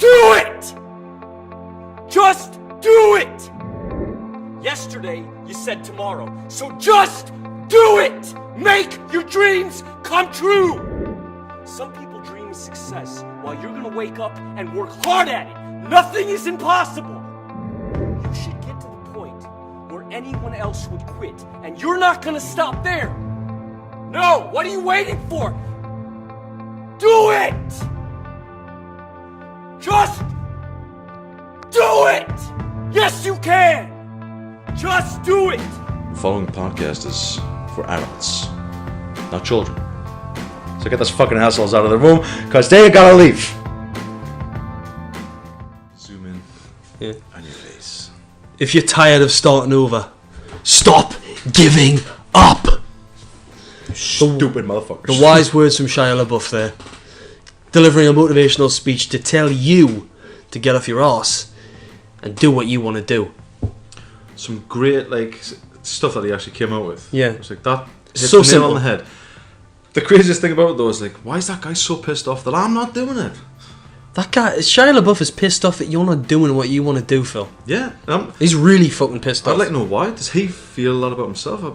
do it! Just do it! Yesterday, you said tomorrow, so just do it! Make your dreams come true! Some people dream of success while you're gonna wake up and work hard at it. Nothing is impossible! You should get to the point where anyone else would quit, and you're not gonna stop there! No! What are you waiting for? Do it! Just do it! Yes, you can! Just do it! The following podcast is for adults, not children. So get those fucking assholes out of the room, because they gotta leave. Zoom in on your face. If you're tired of starting over, stop giving up. Stupid motherfuckers. The wise words from Shia Labeouf there. Delivering a motivational speech to tell you to get off your arse and do what you want to do. Some great stuff that he actually came out with. Yeah. It's like that hits So the nail simple. on the head. The craziest thing about it though is why is that guy so pissed off that I'm not doing it? That guy, Shia Labeouf, is pissed off that you're not doing what you want to do, Phil. Yeah. He's really fucking pissed off. I'd like to know why. Does he feel that about himself? I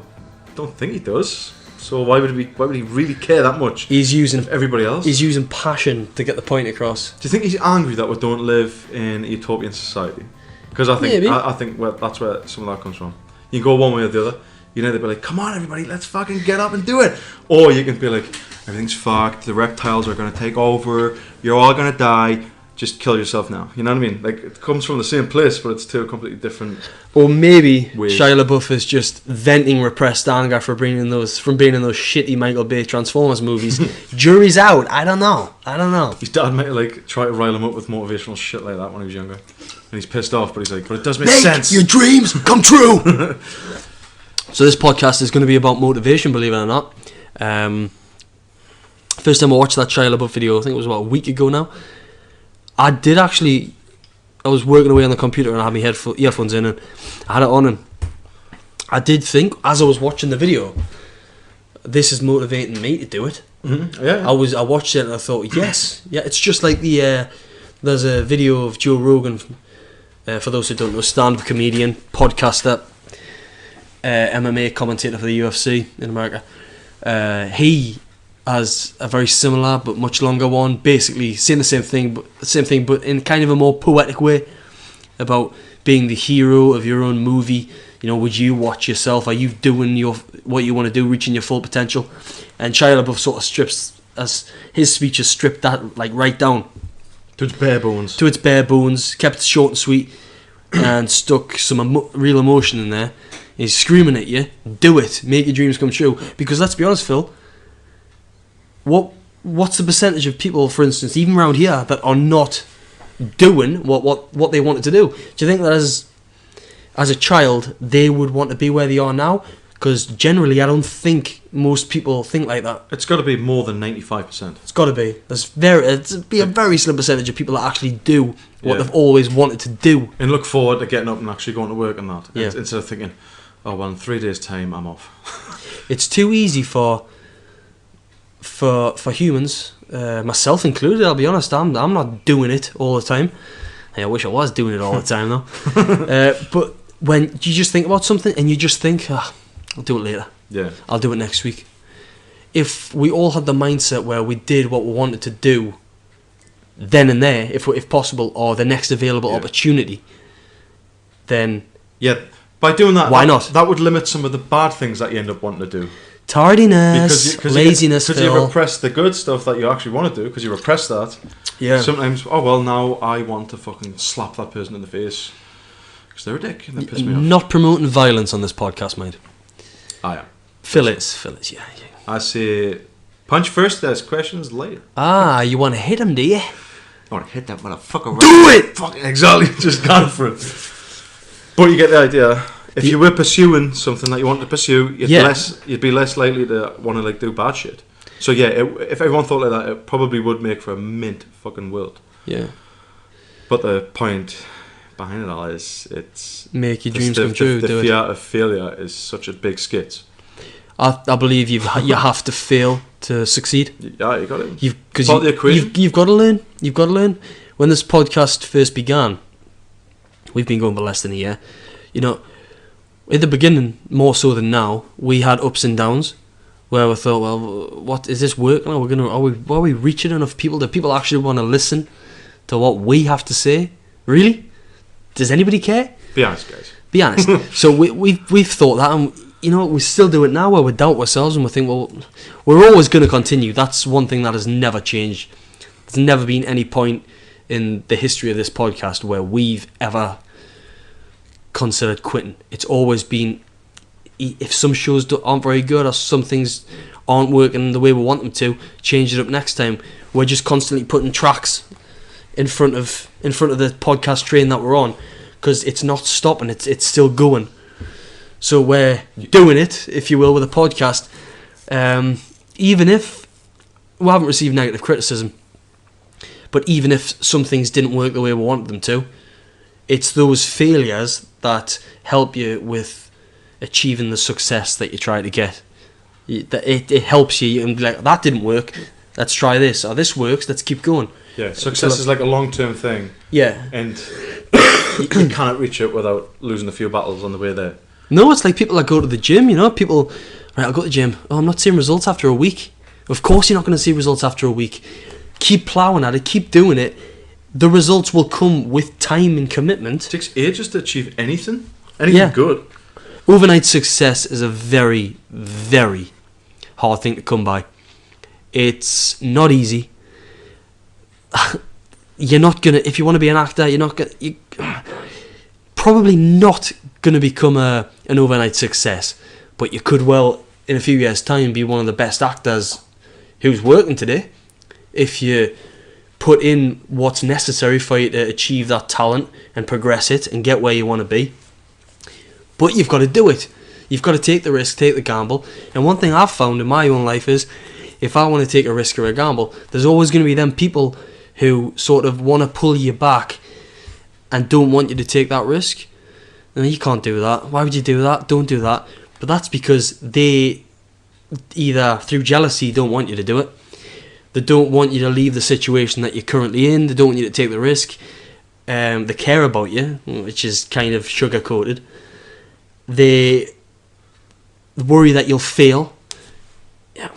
don't think he does. So why would he really care that much? He's using Everybody else. He's using passion to get the point across. Do you think he's angry that we don't live in a utopian society? Because I think Maybe. I think that's where some of that comes from. You can go one way or the other. You know, they'd be like, "Come on, everybody, let's fucking get up and do it." Or you can be like, "Everything's fucked. The reptiles are gonna take over. You're all gonna die. Just kill yourself now." You know what I mean? Like, it comes from the same place, but it's two completely different. Or maybe Ways. Shia Labeouf is just venting repressed anger from being in those shitty Michael Bay Transformers movies. Jury's out. I don't know. His dad might try to rile him up with motivational shit like that when he was younger, and he's pissed off. But he's like, "But it does make sense. Your dreams come true." So this podcast is going to be about motivation, believe it or not. First time I watched that Shia Labeouf video, I think it was about a week ago now. I was working away on the computer and I had my earphones in and I had it on, and I did think, as I was watching the video, this is motivating me to do it. Mm-hmm. Yeah. I watched it and I thought, yes, yeah, it's just like there's a video of Joe Rogan, for those who don't know, stand-up comedian, podcaster, MMA commentator for the UFC in America. He has a very similar but much longer one, basically saying the same thing, but in kind of a more poetic way, about being the hero of your own movie. You know, would you watch yourself? Are you doing what you want to do, reaching your full potential? And Shia LaBeouf sort of strips, as his speech has stripped that right down to its bare bones. Kept it short and sweet, and stuck some real emotion in there. He's screaming at you, do it, make your dreams come true. Because let's be honest, Phil, what's the percentage of people, for instance, even around here, that are not doing what they wanted to do? Do you think that as a child they would want to be where they are now? Because generally I don't think most people think like that. It's got to be more than 95%. It's got to be. It'd be a very slim percentage of people that actually do what they've always wanted to do. And look forward to getting up and actually going to work on that. Yeah. Instead of thinking, oh well, in 3 days' time I'm off. It's too easy for humans, myself included. I'll be honest, I'm not doing it all the time. Hey, I wish I was doing it all the time though. But when you just think about something and you just think, I'll do it later. Yeah. I'll do it next week. If we all had the mindset where we did what we wanted to do then and there, if possible, or the next available opportunity, then by doing that, why not? That would limit some of the bad things that you end up wanting to do. Tardiness, laziness, because you repress the good stuff that you actually want to do, because you repress that. Yeah. Sometimes, now I want to fucking slap that person in the face because they're a dick and they piss me off. Not promoting violence on this podcast, mate. I am. Phil is, yeah. I say, punch first, there's questions later. You want to hit him, do you? I want to hit that motherfucker. Do it! Fucking exactly, just gone for it. But you get the idea. If you were pursuing something that you wanted to pursue, you'd be less likely to want to do bad shit. So if everyone thought like that, it probably would make for a mint fucking world. Yeah. But the point behind it all is it's make your dreams come true. The fear of failure is such a big skit. I believe you have to fail to succeed. Yeah, you got it. You've got to learn. when this podcast first began, we've been going for less than a year, you know, at the beginning, more so than now, we had ups and downs where we thought, well, what is this working? Are we reaching enough people? Do people actually want to listen to what we have to say? Really? Does anybody care? Be honest, guys. Be honest. So we've thought that, and you know, we still do it now where we doubt ourselves and we think, well, we're always going to continue. That's one thing that has never changed. There's never been any point in the history of this podcast where we've ever considered quitting. It's always been, if some shows aren't very good or some things aren't working the way we want them to, change it up next time. We're just constantly putting tracks in front of the podcast train that we're on, because it's not stopping. It's still going. So we're doing it, if you will, with a podcast, even if we haven't received negative criticism, but even if some things didn't work the way we wanted them to, it's those failures that help you with achieving the success that you try to get. It helps you. You can be like, that didn't work, let's try this, or this works, let's keep going. Yeah, success is like a long-term thing. Yeah. And you cannot reach it without losing a few battles on the way there. No, it's like people that go to the gym, you know, people, right, I'll go to the gym, I'm not seeing results after a week. Of course you're not going to see results after a week. Keep ploughing at it, keep doing it. The results will come with time and commitment. It takes ages to achieve anything Yeah. good. Overnight success is a very, very hard thing to come by. It's not easy. You're not going to, if you want to be an actor, you're probably not going to become an overnight success, but you could well, in a few years' time, be one of the best actors who's working today if you put in what's necessary for you to achieve that talent and progress it and get where you want to be. But you've got to do it. You've got to take the risk, take the gamble. And one thing I've found in my own life is, if I want to take a risk or a gamble, there's always going to be them people who sort of want to pull you back and don't want you to take that risk. No, you can't do that. Why would you do that? Don't do that. But that's because they either through jealousy don't want you to do it. They don't want you to leave the situation that you're currently in. They don't want you to take the risk. They care about you, which is kind of sugar-coated. They worry that you'll fail.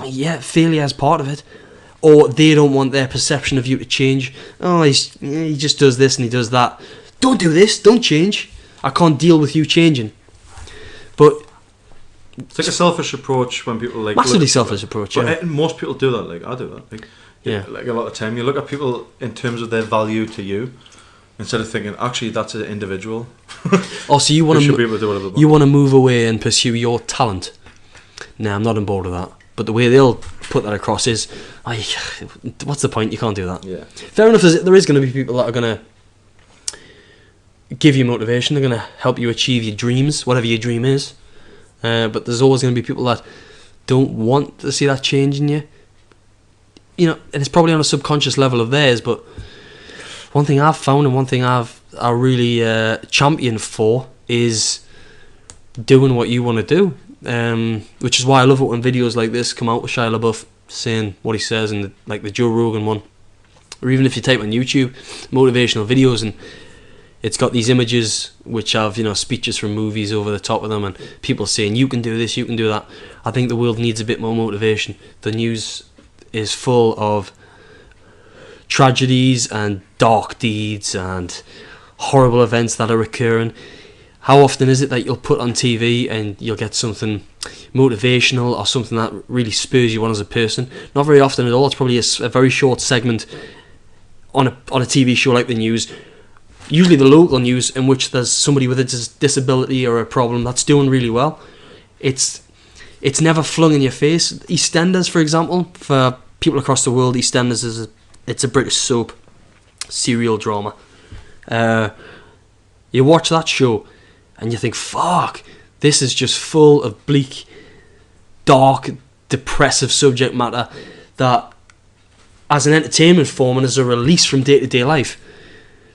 Yeah, failure is part of it. Or they don't want their perception of you to change. Oh, he just does this and he does that. Don't do this, don't change. I can't deal with you changing. But it's like a selfish approach when people like massively selfish approach. But Yeah. most people do that. Like I do that. Like, Yeah. Like a lot of time, you look at people in terms of their value to you, instead of thinking, actually, that's an individual. Also, you want should to be able to do whatever they want. you want to move away and pursue your talent. Nah, I'm not on board with that. But the way they'll put that across is, what's the point? You can't do that. Yeah. Fair enough. There is going to be people that are going to give you motivation. They're going to help you achieve your dreams, whatever your dream is. But there's always going to be people that don't want to see that change in you. You know, and it's probably on a subconscious level of theirs. But one thing I've found and one thing I really champion for is doing what you want to do. Which is why I love it when videos like this come out with Shia Labeouf saying what he says in the Joe Rogan one, or even if you type on YouTube motivational videos and it's got these images which have, you know, speeches from movies over the top of them and people saying you can do this, you can do that. I think the world needs a bit more motivation. The news is full of tragedies and dark deeds and horrible events that are occurring. How often is it that you'll put on TV and you'll get something motivational or something that really spurs you on as a person? Not very often at all. It's probably a very short segment on a TV show like the news, usually the local news, in which there's somebody with a disability or a problem that's doing really well. It's never flung in your face. EastEnders, for example, for people across the world, EastEnders it's a British soap serial drama. You watch that show and you think, fuck, this is just full of bleak, dark, depressive subject matter that, as an entertainment form and as a release from day-to-day life,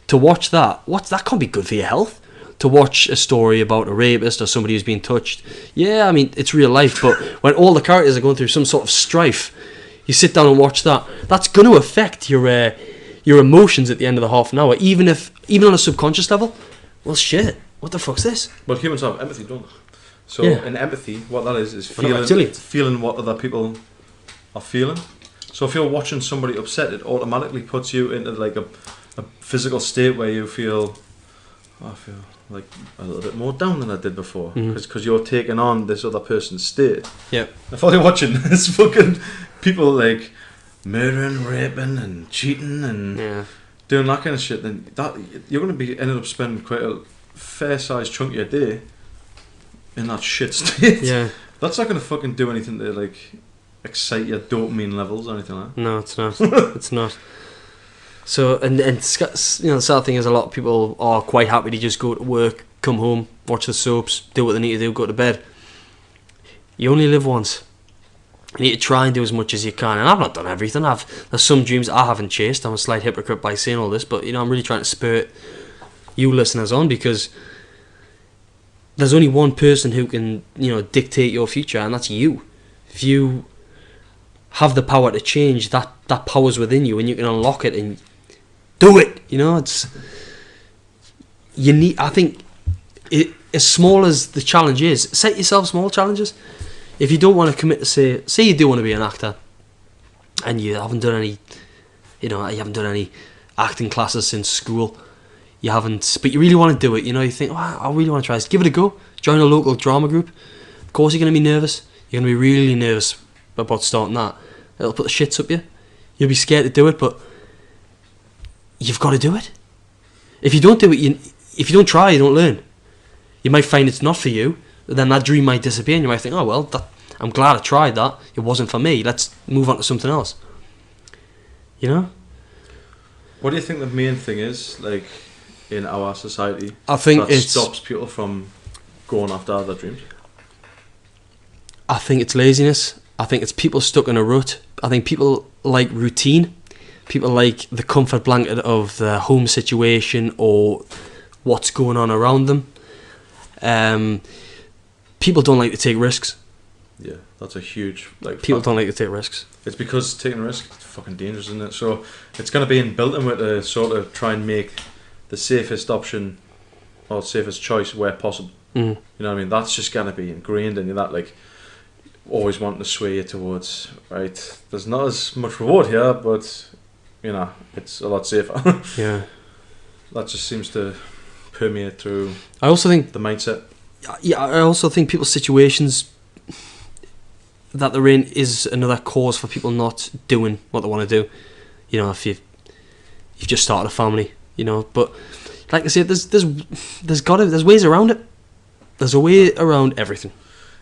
to watch that can't be good for your health. To watch a story about a rapist or somebody who's been touched, yeah, I mean, it's real life, but when all the characters are going through some sort of strife, you sit down and watch that, that's going to affect your your emotions at the end of the half an hour, even on a subconscious level. Well, shit, what the fuck's this? Well, humans have empathy, don't they? So Yeah. in empathy, what that is Well, not reptilian. feeling what other people are feeling. So if you're watching somebody upset, it automatically puts you into like a physical state where you feel, I feel like a little bit more down than I did before, because you're taking on this other person's state. Yeah. If all you're watching is fucking people like murdering, raping, and cheating, and doing that kind of shit, then that you're going to be ended up spending quite a fair-sized chunk of your day in that shit state. Yeah. That's not going to fucking do anything to like excite your dopamine levels or anything like that. No, it's not. It's not. So, and the sad thing is, a lot of people are quite happy to just go to work, come home, watch the soaps, do what they need to do, go to bed. You only live once. You need to try and do as much as you can. And I've not done everything. There's some dreams I haven't chased. I'm a slight hypocrite by saying all this, but I'm really trying to spur you listeners on, because there's only one person who can dictate your future, and that's you. If you have the power to change, that power's within you, and you can unlock it and do it. I think as small as the challenge is, set yourself small challenges. If you don't want to commit to say you do want to be an actor, and you haven't done any, you haven't done any acting classes since school, but you really want to do it. You think, I really want to try this. Give it a go. Join a local drama group. Of course, you're going to be nervous. You're going to be really nervous about starting that. It'll put the shits up you. You'll be scared to do it, but you've got to do it. If you don't do it, if you don't try, you don't learn. You might find it's not for you, but then that dream might disappear, and you might think, oh well, I'm glad I tried that. It wasn't for me. Let's move on to something else. What do you think the main thing is, like, in our society, I think that stops people from going after other dreams? I think it's laziness. I think it's people stuck in a rut. I think people like routine. People like the comfort blanket of the home situation or what's going on around them. People don't like to take risks. Yeah, that's a huge people don't like to take risks. It's because taking a risk is fucking dangerous, isn't it? So it's going to be inbuilt in with to sort of try and make the safest option or safest choice where possible. You know what I mean? That's just going to be ingrained in you, that like always wanting to sway you towards, right, there's not as much reward here, but it's a lot safer. Yeah. That just seems to permeate through I also think the mindset. Yeah, I also think people's situations that they're in is another cause for people not doing what they want to do. If you've just started a family, but like I said, there's ways around it. There's a way around everything.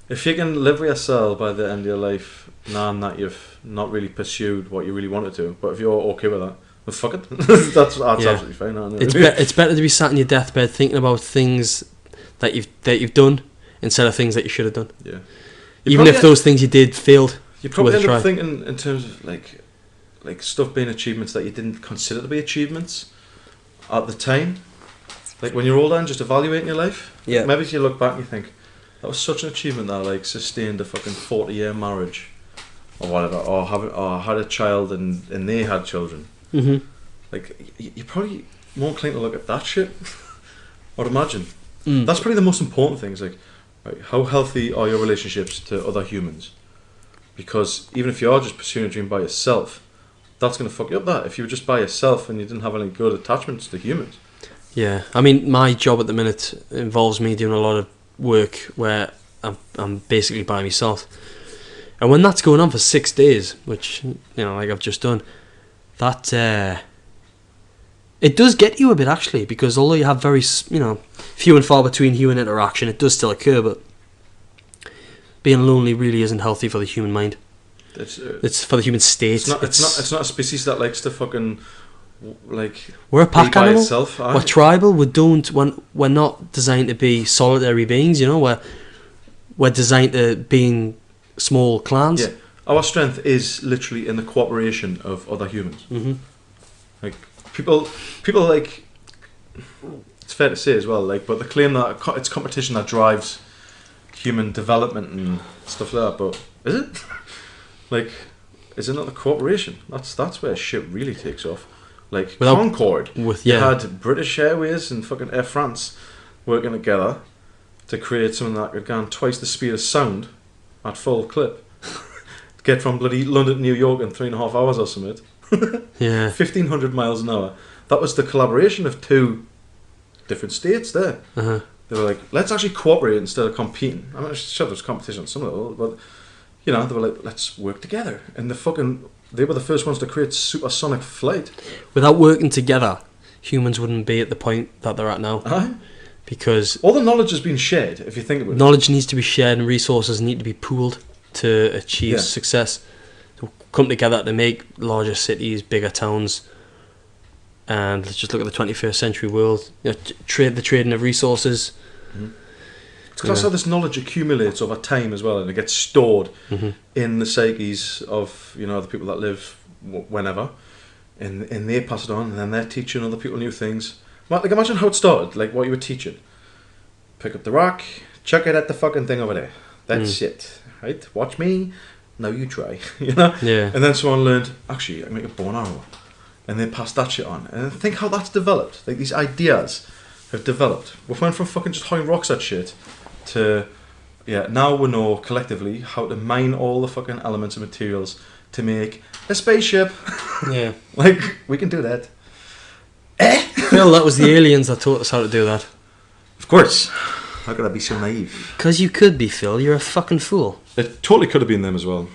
If you can live with yourself by the end of your life, knowing that you've not really pursued what you really wanted to, but if you're okay with that, well, fuck it. that's absolutely fine. It's better to be sat in your deathbed thinking about things that you've done instead of things that you should have done. Yeah. Even if those things you did failed. You probably end up thinking in terms of like stuff being achievements that you didn't consider to be achievements at the time. Like when you're older and just evaluating your life. Yeah. Maybe if you look back and you think, that was such an achievement that I sustained a fucking 40-year marriage or whatever, or had a child and they had children. Mm-hmm. Like you're probably more inclined to look at that shit. I'd imagine. That's probably the most important thing. Is like, right, how healthy are your relationships to other humans? Because even if you are just pursuing a dream by yourself, that's going to fuck you up. That if you were just by yourself and you didn't have any good attachments to humans. Yeah, I mean, my job at the minute involves me doing a lot of work where I'm basically by myself, and when that's going on for 6 days, which like I've just done, that it does get you a bit actually, because although you have very few and far between human interaction, it does still occur, but being lonely really isn't healthy for the human mind. It's for the human state. It's not a species that likes to fucking we're a pack animal. Itself, we're tribal. We're not designed to be solitary beings. We're designed to being small clans. Yeah, our strength is literally in the cooperation of other humans. Mm-hmm. Like people like, it's fair to say as well. But they claim that it's competition that drives human development and stuff like that. But is it? Is it not the cooperation? That's where shit really takes off. like Without- Concorde. with- You yeah. had British Airways and fucking Air France working together to create something that could go on twice the speed of sound at full clip. Get from bloody London to New York in 3.5 hours or something. Yeah. 1,500 miles an hour. That was the collaboration of two different states there. Uh-huh. They were like, let's actually cooperate instead of competing. I mean, sure, there's competition on some level, but you know, they were like, let's work together. And they were the first ones to create supersonic flight. Without working together, humans wouldn't be at the point that they're at now. Aye. Because All the knowledge has been shared, if you think about it. knowledge needs to be shared and resources need to be pooled to achieve Yeah. success. To come together to make larger cities, bigger towns, and let's just look at the 21st century world. You know, the trading of resources. It's because how this knowledge accumulates over time as well, and it gets stored in the psyches of, you know, the people that live whenever, and they pass it on, and then they're teaching other people new things. Like, imagine how it started, like what you were teaching. Pick up the rock, chuck it at the fucking thing over there. That's it, right? Watch me, now you try, you know? Yeah. And then someone learned, actually, I can make a bow and arrow. And they passed that shit on. And think how that's developed. Like, these ideas have developed. We went from fucking just throwing rocks at shit to, yeah, now we know collectively how to mine all the fucking elements and materials to make a spaceship. Yeah. Like, we can do that. Phil, that was the aliens that taught us how to do that. Of course. How could I be so naive? Because you could be, Phil. You're a fucking fool. It totally could have been them as well.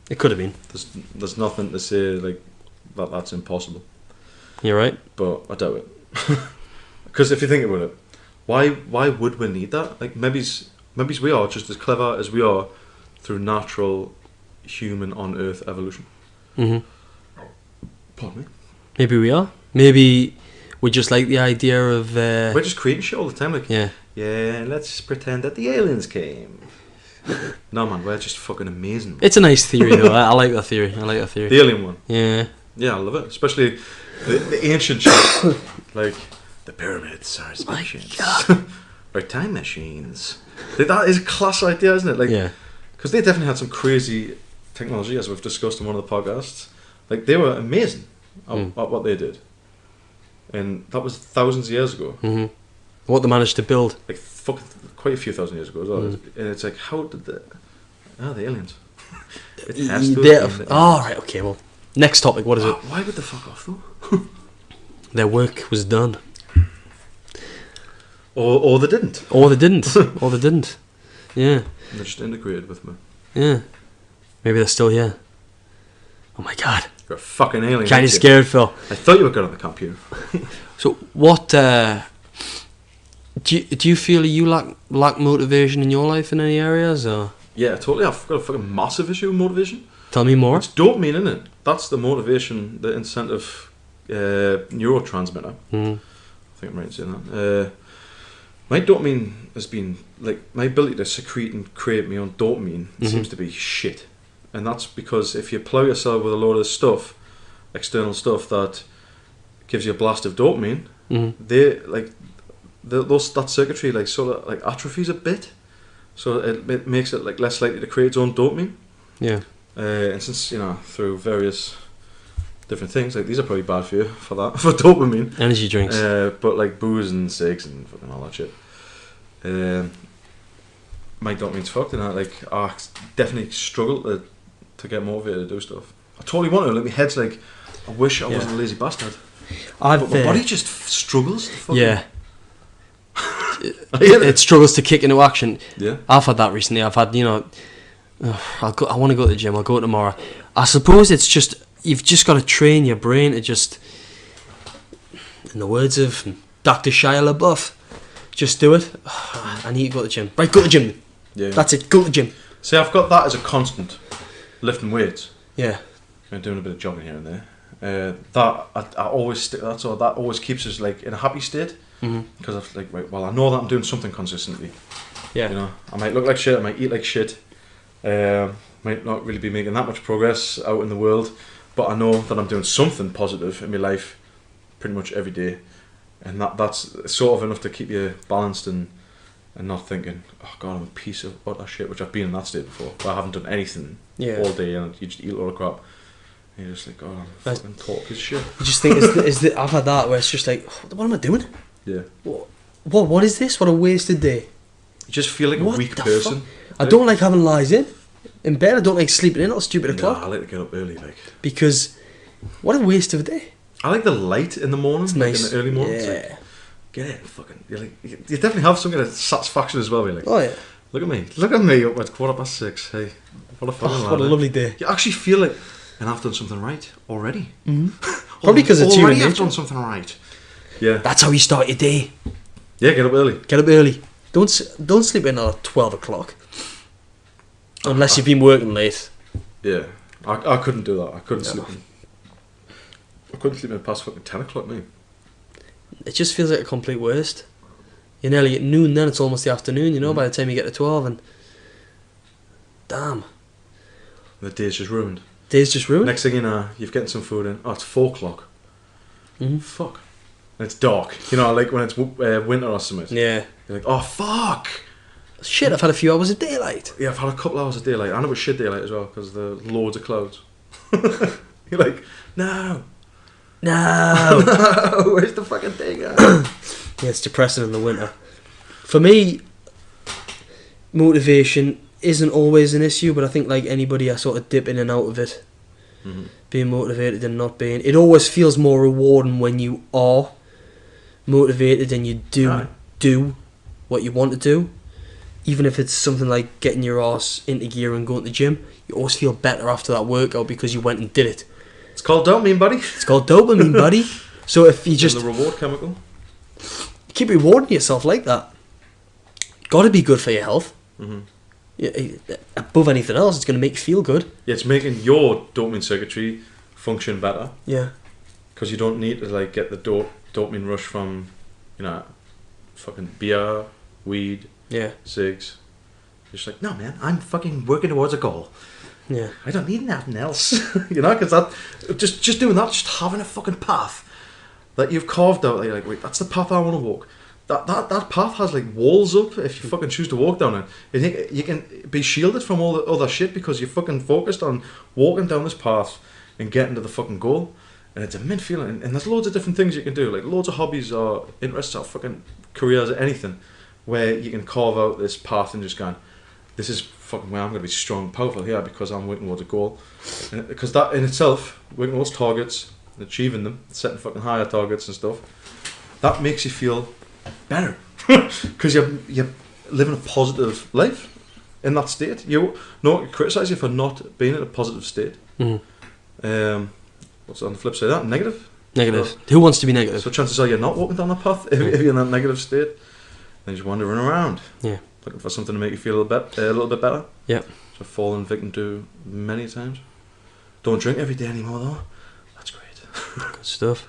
It could have been. There's nothing to say, like, that's impossible. You're right. But I doubt it. Because if you think about it, why would we need that? Like, maybe we are just as clever as we are through natural human on Earth evolution. Mm-hmm. Pardon me. Maybe we are. Maybe we just like the idea of... We're just creating shit all the time. Like, yeah. Let's pretend that the aliens came. No, man, we're just fucking amazing. It's a nice theory, though. I like that theory. The alien one. Yeah. Yeah, I love it. Especially the ancient shit. Like, the pyramids are spaceships. Or time machines. That is a class idea, isn't it? Like, Yeah. because they definitely had some crazy technology, as we've discussed in one of the podcasts. Like, they were amazing at what they did. And that was thousands of years ago. Mm-hmm. What they managed to build. Like, fucking quite a few thousand years ago as well. And it's like, how did the aliens. It has to have been the aliens. Right, okay, well. Next topic, what is it? Why would they fuck off, though? Their work was done. Or they didn't. Or they didn't. Or they didn't. Yeah. They're just integrated with me. Yeah. Maybe they're still here. Oh my god. You're a fucking alien. Kind aren't of you? scared, Phil. I thought you were good on the computer. So, what... do you feel you lack motivation in your life in any areas, or...? Yeah, totally. I've got a fucking massive issue with motivation. Tell me more. It's dopamine, isn't it? That's the motivation, the incentive neurotransmitter. Mm. I think I'm right in saying that. My dopamine has been, like, my ability to secrete and create my own dopamine seems to be shit. And that's because if you plough yourself with a load of stuff, external stuff that gives you a blast of dopamine, that circuitry like sort of like atrophies a bit, so it makes it like less likely to create its own dopamine. Yeah. And since, you know, through various different things, like, these are probably bad for you for that, for dopamine. Energy drinks. But like booze and cigs and fucking all that shit. My dopamine's fucked, and I definitely struggle to get motivated to do stuff. I totally want to. Like, my head's like, I wish I wasn't a lazy bastard. But my body just struggles to fucking... Yeah. It struggles to kick into action. Yeah. I've had that recently. I've had, I want to go to the gym. I'll go tomorrow. I suppose it's just, you've just got to train your brain to just, in the words of Dr. Shia Labeouf, just do it. I need to go to the gym. Right, go to the gym. Yeah. That's it. Go to the gym. See, I've got that as a constant, lifting weights Yeah. and doing a bit of jogging here and there. That I always stick. That always keeps us like in a happy state. Because I've like, right, well, I know that I'm doing something consistently. Yeah. You know, I might look like shit, I might eat like shit, might not really be making that much progress out in the world, but I know that I'm doing something positive in my life pretty much every day, and that's sort of enough to keep you balanced and not thinking, oh god, I'm a piece of utter shit, which I've been in that state before, where I haven't done anything all day and you just eat a lot of crap. And you're just like, oh, I'm fucking talk his shit. You just think, I've had that where it's just like, what am I doing? Yeah. What is this? What a wasted day. You just feel like a weak person. I don't like having lies in bed. I don't like sleeping in at stupid o'clock. I like to get up early, like. Because, what a waste of a day. I like the light in the morning, It's nice. in the early morning. Yeah. It's like, get in, fucking. You definitely have some kind of satisfaction as well. You're like, Oh yeah. look at me up at 6:15. Hey, what a fucking What a lovely day. You actually feel like, and I've done something right already. Mm-hmm. Probably because it's human I've nature. done something right. Yeah. That's how you start your day. Yeah, get up early. Get up early. Don't sleep in at 12 o'clock. Unless you've been working late. Yeah, I couldn't do that. I couldn't sleep in. I couldn't sleep in past fucking 10 o'clock, mate. It just feels like a complete waste. You're nearly at noon, then it's almost the afternoon, you know, by the time you get to 12, and damn. The day's just ruined. Day's just ruined. Next thing you know, you've getting some food in. Oh, it's 4 o'clock. Mm-hmm. Fuck. And it's dark. You know, like when it's winter or something. Yeah. You're like, oh, fuck. Shit, I've had a few hours of daylight. Yeah, I've had a couple hours of daylight. And it was shit daylight as well, because there are loads of clouds. You're like, no. No. No, where's the fucking day going? Yeah, it's depressing in the winter. For me, motivation isn't always an issue, but I think like anybody, I sort of dip in and out of it. Mm-hmm. Being motivated and not being. It always feels more rewarding when you are motivated and you do what you want to do. Even if it's something like getting your ass into gear and going to the gym, you always feel better after that workout because you went and did it. It's called dopamine, buddy. It's called dopamine, buddy. So if you just the reward chemical. keep rewarding yourself like that, got to be good for your health. Mm-hmm. Yeah, above anything else, it's going to make you feel good. Yeah, it's making your dopamine circuitry function better. Yeah. Because you don't need to like get the dopamine rush from, you know, fucking beer, weed, Yeah. cigs. You're just like, no, man, I'm fucking working towards a goal. Yeah. I don't need nothing else. You know, because that just doing that, just having a fucking path that you've carved out. Like, you're like, wait, that's the path I want to walk. That path has like walls up if you fucking choose to walk down it. You can be shielded from all the other shit because you're fucking focused on walking down this path and getting to the fucking goal. And it's a mint feeling. And there's loads of different things you can do. Like loads of hobbies or interests or fucking careers or anything where you can carve out this path and just going, this is fucking where I'm going to be strong, powerful here because I'm working towards a goal. Because that in itself, working towards targets, achieving them, setting fucking higher targets and stuff, that makes you feel better because you're living a positive life in that state. You no criticise you for not being in a positive state. Mm-hmm. What's on the flip side of that? Negative. Who wants to be negative? So chances are you're not walking down that path if you're in that negative state. Then you're wandering around. Yeah. Looking for something to make you feel a little bit better. Yeah. So I've fallen victim to many times. Don't drink every day anymore though. That's great. Good stuff.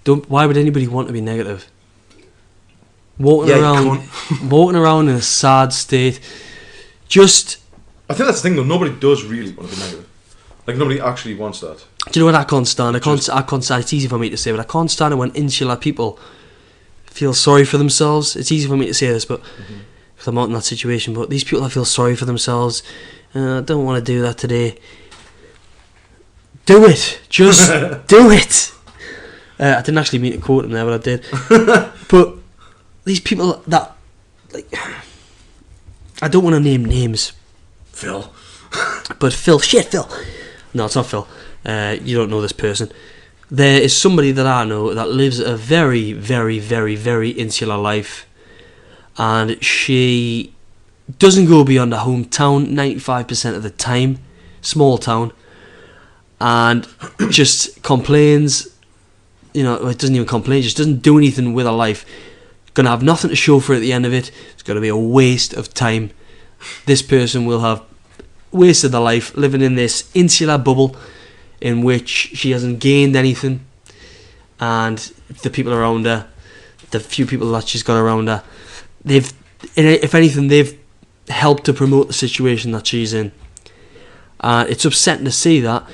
Why would anybody want to be negative? Walking around in a sad state. I think that's the thing though. Nobody does really want to be negative. Like nobody actually wants that. Do you know what I can't stand? I can't stand. It's easy for me to say, but I can't stand it when insular people feel sorry for themselves. It's easy for me to say this, but because I'm not in that situation. But these people that feel sorry for themselves, I don't want to do that today. Do it. Just do it. I didn't actually mean to quote him there, but I did. But these people that, like, I don't want to name names. Phil. But Phil. No, it's not Phil. You don't know this person. There is somebody that I know that lives a very, very, very, very insular life. And she doesn't go beyond her hometown 95% of the time. Small town. And just complains. You know, it doesn't even complain, just doesn't do anything with her life. Gonna have nothing to show for it at the end of it. It's gonna be a waste of time. This person will have wasted their life living in this insular bubble in which she hasn't gained anything, and the people around her, the few people that she's got around her, if anything, they've helped to promote the situation that she's in. It's upsetting to see that,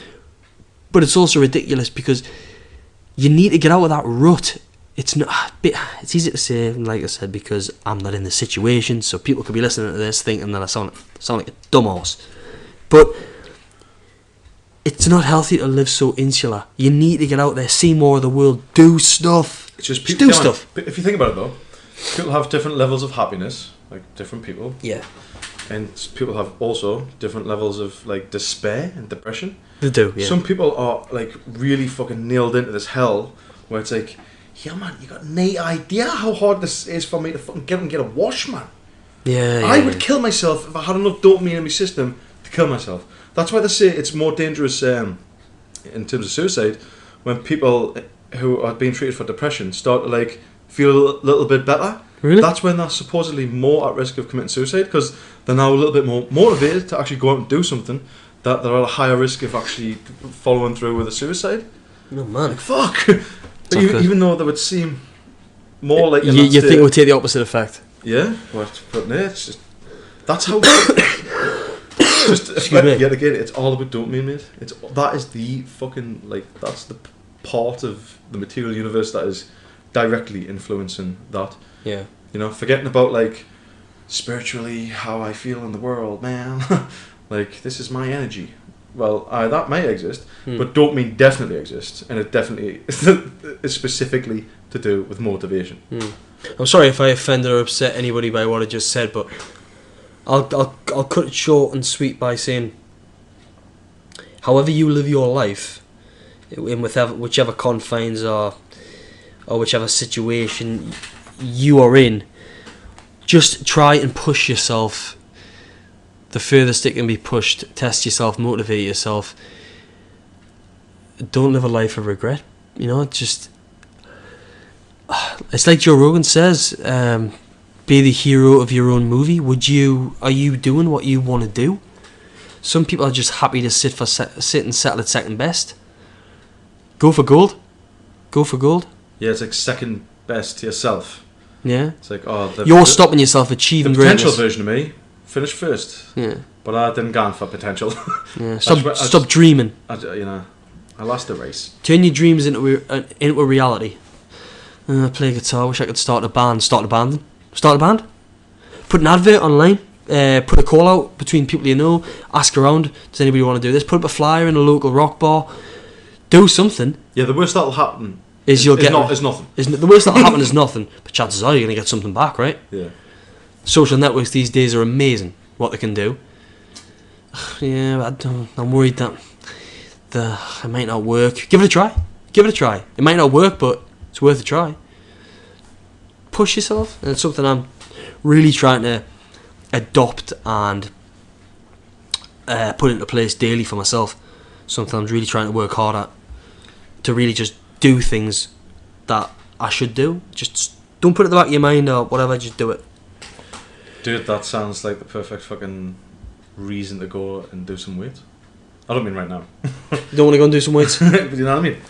but it's also ridiculous because you need to get out of that rut. It's not. It's easy to say, like I said, because I'm not in the situation, so people could be listening to this thinking that I sound like a dumbass. But it's not healthy to live so insular. You need to get out there, see more of the world, do stuff. It's just do stuff. But if you think about it though, people have different levels of happiness, like different people. Yeah. And people have also different levels of like despair and depression. They do, yeah. Some people are like really fucking nailed into this hell where it's like, yeah man, you got no idea how hard this is for me to fucking get up and get a wash, man. Yeah, I would kill myself if I had enough dopamine in my system to kill myself. That's why they say it's more dangerous in terms of suicide when people who are being treated for depression start to like feel a little bit better. Really? That's when they're supposedly more at risk of committing suicide because they're now a little bit more motivated to actually go out and do something that they're at a higher risk of actually following through with a suicide. Oh man. Like, fuck. But even though they would seem more like... You think it would take the opposite effect? Yeah, but no, it's just... That's how... Just, yet again, it's all about dopamine, mate. That is the fucking... Like, that's the part of the material universe that is directly influencing that. Yeah. You know, forgetting about like spiritually how I feel in the world, man. Like this is my energy. Well, that may exist, but dopamine definitely exists, and it definitely is specifically to do with motivation. I'm sorry if I offended or upset anybody by what I just said, but I'll cut it short and sweet by saying, however you live your life, in whichever confines or whichever situation you are in, just try and push yourself the furthest it can be pushed. Test yourself, motivate yourself. Don't live a life of regret. You know, just it's like Joe Rogan says, be the hero of your own movie. Are you doing what you want to do? Some people are just happy to sit and settle at second best. Go for gold. Yeah, it's like second best to yourself. Yeah. It's like, you're stopping yourself achieving the potential greatness. version of me finished first. Yeah. But I didn't go for potential. Yeah. Stop dreaming. I lost the race. Turn your dreams into a reality. Play guitar. Wish I could start a band. Start a band. Put an advert online. Put a call out between people you know. Ask around. Does anybody want to do this? Put up a flyer in a local rock bar. Do something. Yeah, the worst that'll happen is nothing. The worst that'll happen is nothing. But chances are you're going to get something back, right? Yeah. Social networks these days are amazing. What they can do. Yeah, I'm worried that it might not work. Give it a try. It might not work, but it's worth a try. Push yourself, and it's something I'm really trying to adopt and put into place daily for myself. Something I'm really trying to work hard at, to really just do things that I should do. Just don't put it in the back of your mind or whatever, just do it. Dude, that sounds like the perfect fucking reason to go and do some weights. I don't mean right now. You don't want to go and do some weights? But you know what I mean?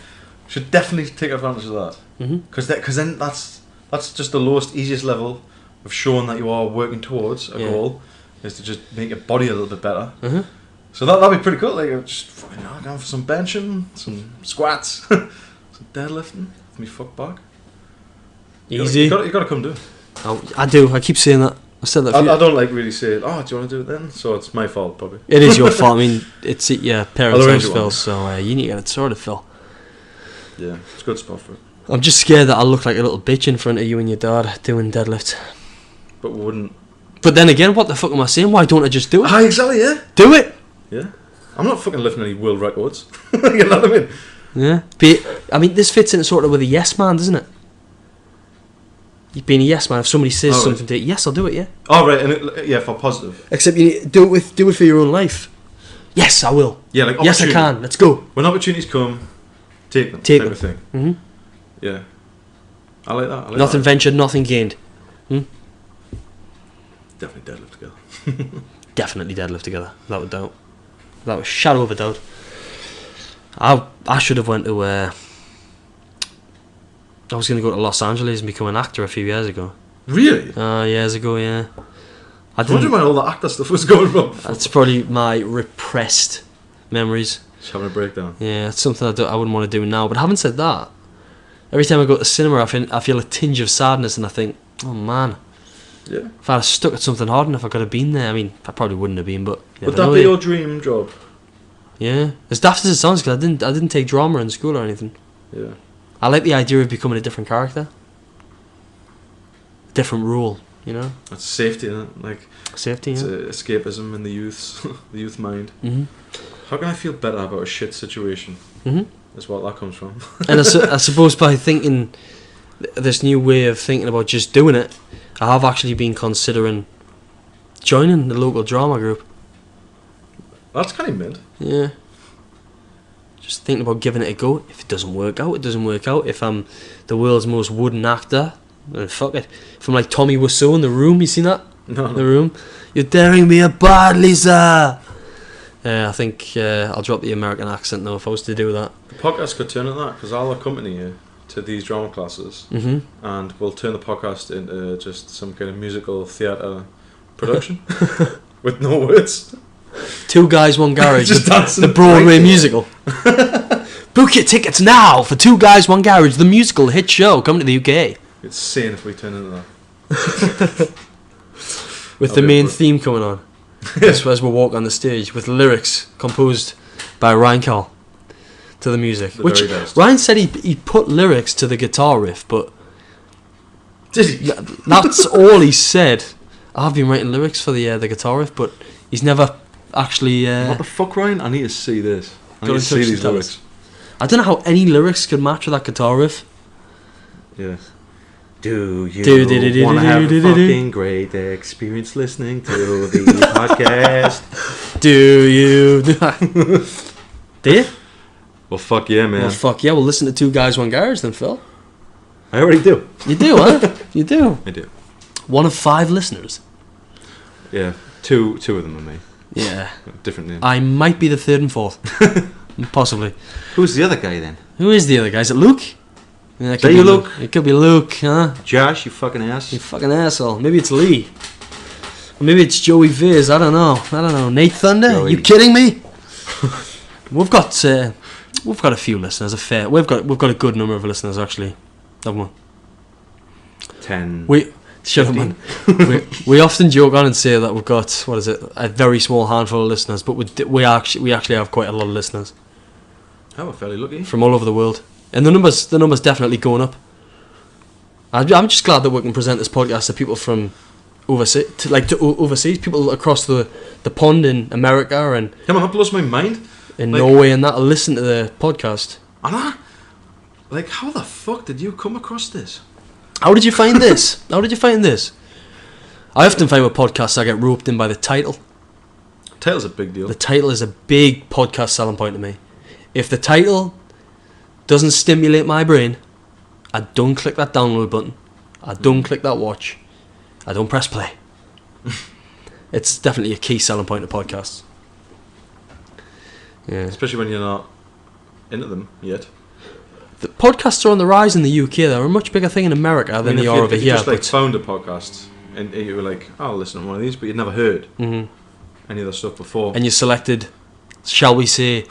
Should definitely take advantage of that. Mm-hmm. Because then that's just the lowest, easiest level of showing that you are working towards a goal, is to just make your body a little bit better. Mm-hmm. So that'd be pretty cool. Like, just fucking going for some benching, some squats, some deadlifting. Me fuck back. Easy. You got to come do it. I do. I keep saying that. I said that. I don't like really say, "Oh, do you want to do it then?" So it's my fault, probably. It is your fault. I mean, it's your parents' arrange house, it Phil. one. So you need to get it sorted, Phil. Yeah, it's a good spot for it. I'm just scared that I'll look like a little bitch in front of you and your dad doing deadlifts. But we wouldn't. But then again, what the fuck am I saying? Why don't I just do it? Ah, exactly. Yeah. Do it. Yeah. I'm not fucking lifting any world records. You know what I mean? Yeah. But this fits in sort of with a yes man, doesn't it? You being a yes man. If somebody says something to you, yes, I'll do it. Yeah. Oh right, and for positive. Except you do it for your own life. Yes, I will. Yeah, like yes, I can. Let's go. When opportunities come, take them. Take them. Thing. Mm-hmm. Yeah. I like that. Nothing ventured, nothing gained. Definitely deadlift together. Definitely deadlift together. Without a doubt. Without a shadow of a doubt. I should have went to. I was going to go to Los Angeles and become an actor a few years ago. Really? Years ago, yeah. I was wondering where all the actor stuff was going from. That's probably my repressed memories. Just having a breakdown. Yeah, it's something I wouldn't want to do now. But having said that, every time I go to the cinema, I feel a tinge of sadness, and I think, oh man. Yeah. If I'd have stuck at something hard enough, I could have been there. I mean, I probably wouldn't have been, but... Would that be your dream job? Yeah, as daft as it sounds, because I didn't take drama in school or anything. Yeah. I like the idea of becoming a different character, different role. You know, That's safety, isn't it? Like, safety. it's Yeah. escapism in the youth's the youth mind. Mm-hmm. How can I feel better about a shit situation? Mm-hmm. That's what that comes from. And I suppose by thinking this new way of thinking about just doing it, I have actually been considering joining the local drama group. That's kind of mint. Yeah. Just thinking about giving it a go. If it doesn't work out, it doesn't work out. If I'm the world's most wooden actor, then fuck it. If I'm like Tommy Wiseau in The Room, you seen that? No. The Room? You're daring me apart, Lisa! I think I'll drop the American accent though if I was to do that. The podcast could turn into that, because I'll accompany you to these drama classes, and we'll turn the podcast into just some kind of musical theatre production with no words. Two Guys, One Garage, Just dancing the Broadway right musical. Book your tickets now for Two Guys, One Garage, the musical hit show coming to the UK. It's insane if we turn into that. With the main theme coming on. As we walk on the stage with lyrics composed by Ryan Cowell to the music. The Which very best. Ryan said he put lyrics to the guitar riff, but Did he? that's all he said. I've been writing lyrics for the guitar riff, but he's never actually. What the fuck, Ryan? I need to see this. I Go need in to touch see to these tell lyrics. us. I don't know how any lyrics could match with that guitar riff. Yeah. Do you Do, want to have a do. fucking great experience listening to the podcast? Do you? Do you? Well, fuck yeah, man. Well, fuck yeah. We'll listen to Two Guys, One Garage then, Phil. I already do. You do, huh? You do. I do. One of 5 listeners. Yeah, two of them are me. Yeah. Different names. I might be the 3rd and 4th. Possibly. Who's the other guy then? Who is the other guy? Is it Luke? Yeah, Is that you, Luke? It could be Luke, huh? Josh, you fucking ass. You fucking asshole. Maybe it's Lee. Or maybe it's Joey Viz. I don't know. Nate Thunder? Joey. You kidding me? We've got a few listeners. We've got a good number of listeners actually. Haven't we? 10. Shut up, man. we often joke on and say that we've got a very small handful of listeners, but we actually have quite a lot of listeners Oh, we're fairly lucky. from all over the world, and the numbers definitely going up. I'm just glad that we can present this podcast to people from overseas, people across the pond in America and Yeah, man, that blows my mind. in Like- Norway and that will listen to the podcast. Anna, like, how the fuck did you come across this? How did you find this? I often find with podcasts I get roped in by the title. Title's a big deal. The title is a big podcast selling point to me. If the title doesn't stimulate my brain, I don't click that download button. I don't click that watch. I don't press play. It's definitely a key selling point of podcasts. Yeah. Especially when you're not into them yet. The podcasts are on the rise in the UK. They're a much bigger thing in America than they are over if you here. just like but- found a podcast and you were like, oh, I'll listen to one of these, but you'd never heard Mhm. any of the stuff before. And you selected, shall we say,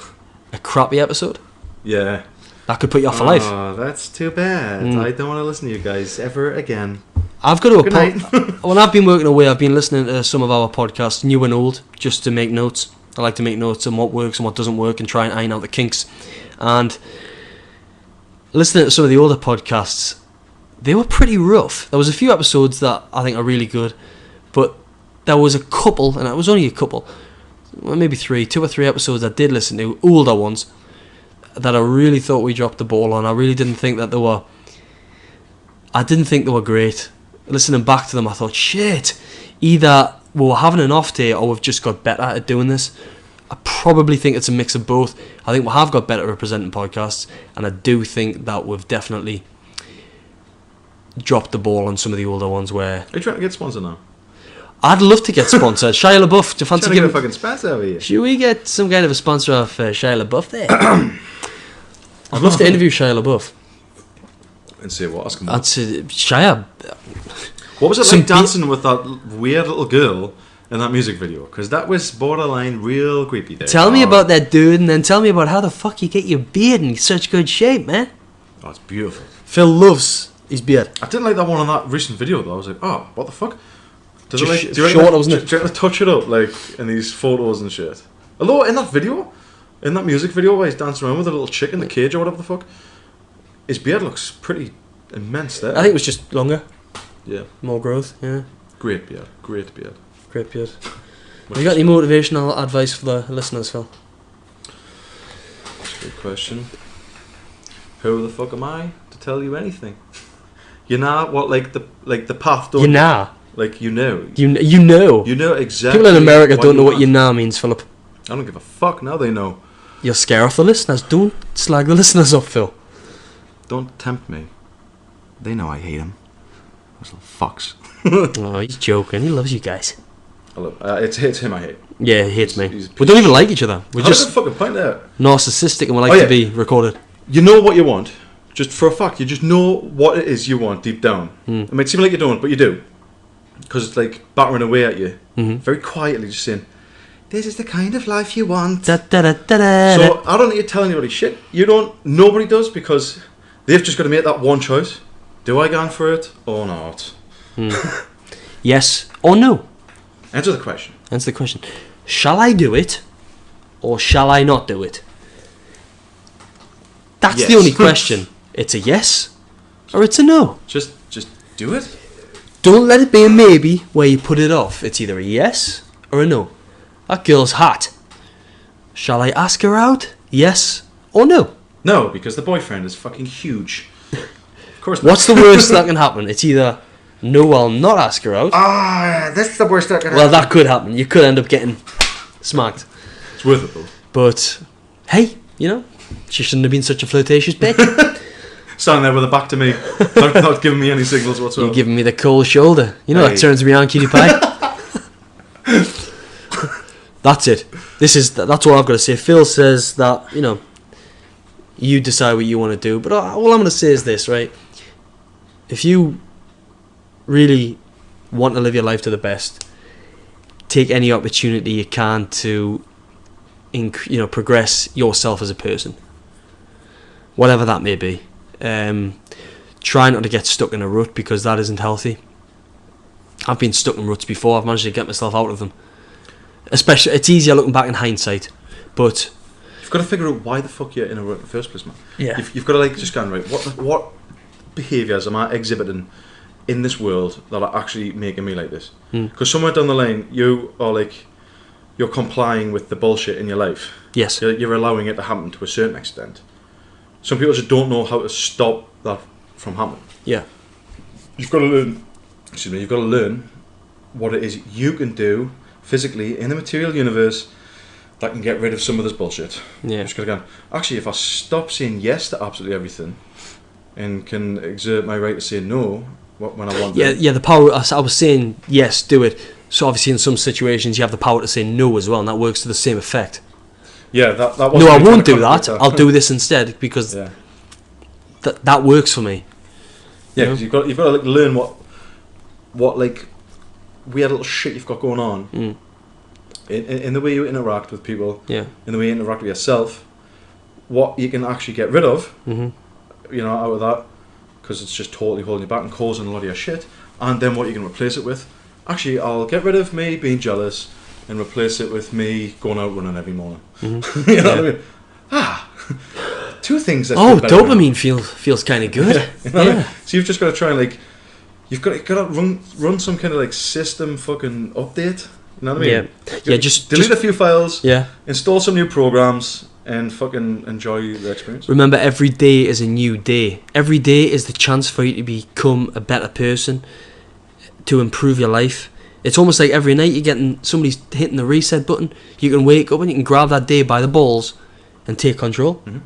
a crappy episode, Yeah. that could put you off for life. Oh, that's too bad. I don't want to listen to you guys ever again. I've got to Good night. when I've been working away, I've been listening to some of our podcasts, new and old, just to make notes. I like to make notes on what works and what doesn't work and try and iron out the kinks. And listening to some of the older podcasts, they were pretty rough. There was a few episodes that I think are really good, but there was a couple, and it was only a couple, well, maybe 2 or 3 episodes I did listen to, older ones, that I really thought we dropped the ball on. I really didn't think that they were great. Listening back to them, I thought, shit, either we were having an off day or we've just got better at doing this. I probably think it's a mix of both. I think we have got better at presenting podcasts, and I do think that we've definitely dropped the ball on some of the older ones where... Are you trying to get sponsored now? I'd love to get sponsored. Shia Labeouf, do you fancy Trying to get a giving... fucking sponsor over here. Should we get some kind of a sponsor of Shia Labeouf there? I'd love to interview Shia Labeouf. And say what? Ask him I'd what. say, Shia... What was it some like dancing with that weird little girl in that music video? Because that was borderline real creepy there. Tell me about that dude, and then tell me about how the fuck you get your beard in such good shape, man. Oh, it's beautiful. Phil loves his beard. I didn't like that one on that recent video though. I was like, oh, what the fuck? Does Just it like, do you short, reckon, wasn't it? do you reckon to touch it up like in these photos and shit? Although in that video, In that music video where he's dancing around with a little chick in the cage or whatever the fuck, his beard looks pretty immense there. I think it was just longer. Yeah. More growth, yeah. Great beard. Great beard. Great beard. Have you got any motivational advice for the listeners, Phil? That's a good question. Who the fuck am I to tell you anything? You know what, like the path, don't You know. Like, you know. You know. You know exactly. People in America don't know what want. you know means, Philip. I don't give a fuck, now they know. You'll scare off the listeners. Don't slag the listeners up, Phil. Don't tempt me. They know I hate them. Those little fucks. Oh, he's joking. He loves you guys. It's him I hate. Yeah, he hates me. He's We don't even like each other. We're How does just the fucking point there? narcissistic and we like to be recorded. You know what you want. Just for a fact, you just know what it is you want deep down. It might seem like you don't, but you do. Because it's like battering away at you. Very quietly just saying, this is the kind of life you want. Da, da, da, da, da, So I don't need to tell anybody shit. You don't. Nobody does, because they've just got to make that one choice. Do I go for it or not? Yes or no? Answer the question. Answer the question. Shall I do it or shall I not do it? That's the Yes. only question. It's a yes or it's a no. Just do it. Don't let it be a maybe where you put it off. It's either a yes or a no. That girl's hot. Shall I ask her out? Yes or no? No, because the boyfriend is fucking huge. Of course not. What's the worst that can happen? It's either no, I'll not ask her out. That's the worst that can Well, that could happen. You could end up getting smacked. It's worth it though. But, hey, you know, she shouldn't have been such a flirtatious bitch. Standing there with her back to me, not giving me any signals whatsoever. You're giving me the cold shoulder. You know, Hey. that turns me on, cutie pie. That's it. That's all I've got to say. Phil says that, you know, you decide what you want to do. But all I'm going to say is this, right? If you really want to live your life to the best, take any opportunity you can to, progress yourself as a person, whatever that may be. Try not to get stuck in a rut, because that isn't healthy. I've been stuck in ruts before. I've managed to get myself out of them. Especially, it's easier looking back in hindsight, but You've got to figure out why the fuck you're in a rut in the first place, man. Yeah. You've got to just go, right, what behaviours am I exhibiting in this world that are actually making me like this? Because somewhere down the line, you are like, you're complying with the bullshit in your life. yes, You're allowing it to happen to a certain extent. Some people just don't know how to stop that from happening. yeah, You've got to learn. You've got to learn what it is you can do physically in the material universe that can get rid of some of this bullshit. yeah. You've just got to go, actually, if I stop saying yes to absolutely everything and can exert my right to say no when I want to. Yeah, the power. I was saying yes, do it. So obviously, in some situations, you have the power to say no as well, and that works to the same effect. Yeah, that wasn't No, I me won't trying do to that. contradict I'll do this instead, because Yeah, that works for me. yeah, You know? because you've got to like learn what like weird little shit you've got going on in the way you interact with people, Yeah. in the way you interact with yourself, what you can actually get rid of, Mhm. you know, out of that, because it's just totally holding you back and causing a lot of your shit, and then what you can replace it with. Actually, I'll get rid of me being jealous and replace it with me going out running every morning. You know what I mean? Two things that Oh, feel better now. dopamine feels kind of good. You know what I mean? So you've just got to try and like, you've got to run some kind of like system fucking update. You know what I mean? Yeah, just delete a few files. Yeah. Install some new programs and fucking enjoy the experience. Remember, every day is a new day. Every day is the chance for you to become a better person, to improve your life. It's almost like every night you're getting, somebody's hitting the reset button. You can wake up and you can grab that day by the balls and take control. Mhm.